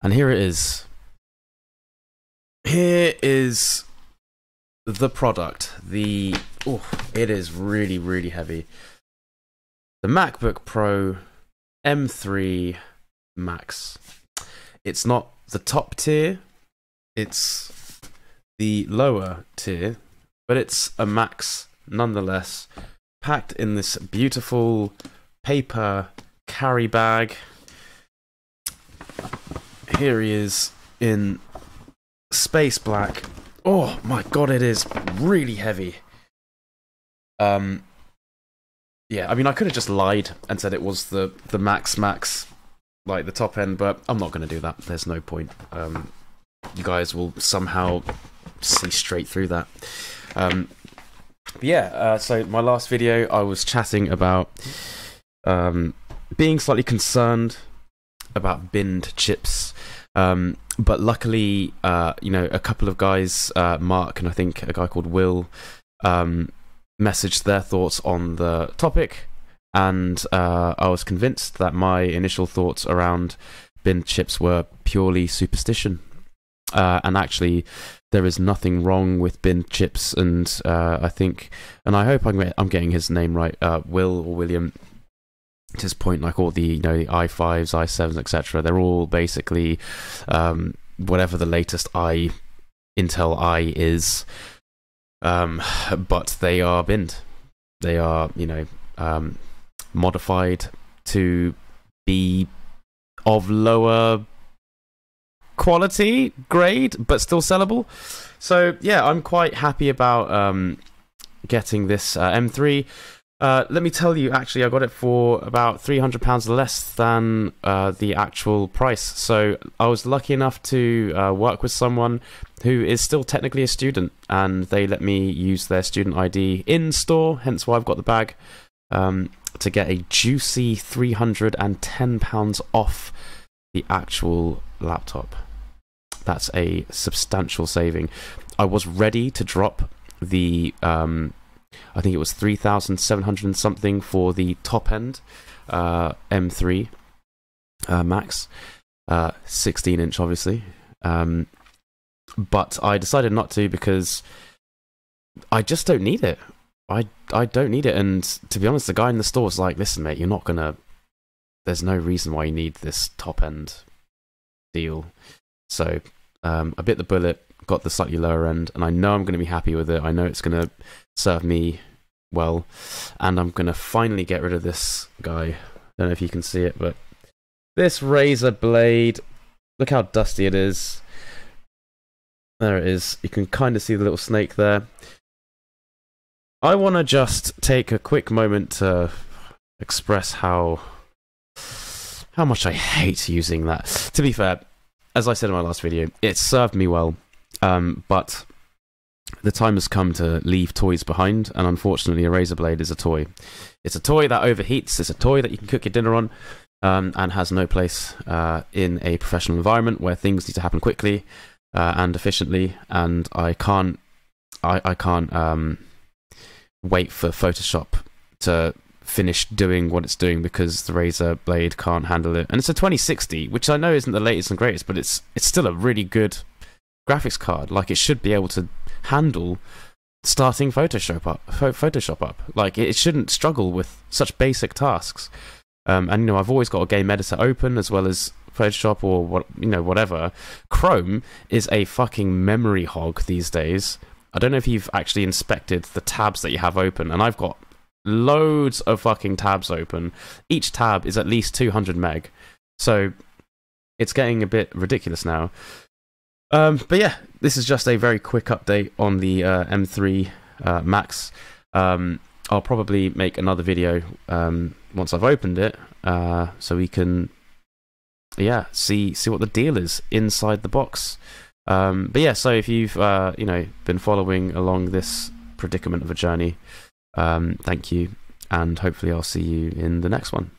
And here it is. Here is the product. Oh, it is really, really heavy. The MacBook Pro M3 Max. It's not the top tier, it's the lower tier, but it's a Max nonetheless, packed in this beautiful paper carry bag. Here he is in space black. Oh my god, it is really heavy. Yeah, I mean, I could have just lied and said it was the Max, like the top end, but I'm not going to do that. There's no point. You guys will somehow see straight through that. So my last video, I was chatting about being slightly concerned about binned chips. But luckily, a couple of guys, Mark and I think a guy called Will, messaged their thoughts on the topic, and I was convinced that my initial thoughts around binned chips were purely superstition. And actually, there is nothing wrong with binned chips, and I think, and I hope I'm getting his name right, Will or William. To his point, like all the the i5s, i7s, etc., they're all basically whatever the latest Intel i is, but they are binned. They are modified to be of lower quality grade, but still sellable. So yeah, I'm quite happy about getting this M3. Let me tell you, actually, I got it for about £300 less than the actual price. So I was lucky enough to work with someone who is still technically a student, and they let me use their student ID in store, hence why I've got the bag, to get a juicy £310 off the actual laptop. That's a substantial saving. I was ready to drop the I think it was 3,700 and something for the top end M3 Max, 16-inch obviously, but I decided not to because I just don't need it. I don't need it, and to be honest, the guy in the store was like, "Listen, mate, you're not gonna. There's no reason why you need this top end deal." So I bit the bullet, got the slightly lower end, and I know I'm going to be happy with it. I know it's going to serve me well, and I'm going to finally get rid of this guy. Don't know if you can see it, but this razor blade, look how dusty it is. There it is. You can kind of see the little snake there. I want to just take a quick moment to express how much I hate using that. To be fair, as I said in my last video, it served me well. But the time has come to leave toys behind, and unfortunately a razor blade is a toy. It's a toy that overheats, it's a toy that you can cook your dinner on, and has no place in a professional environment where things need to happen quickly and efficiently, and I can't wait for Photoshop to finish doing what it's doing because the razor blade can't handle it. And it's a 2060, which I know isn't the latest and greatest, but it's still a really good graphics card. Like, it should be able to handle starting Photoshop up. Like, it shouldn't struggle with such basic tasks. And I've always got a game editor open as well as Photoshop or whatever. Chrome is a fucking memory hog these days. I don't know if you've actually inspected the tabs that you have open, and I've got loads of fucking tabs open. Each tab is at least 200 meg. So it's getting a bit ridiculous now. But yeah, this is just a very quick update on the M3 Max. I'll probably make another video once I've opened it, so we can see what the deal is inside the box. But yeah, so if you've been following along this predicament of a journey, thank you, and hopefully I'll see you in the next one.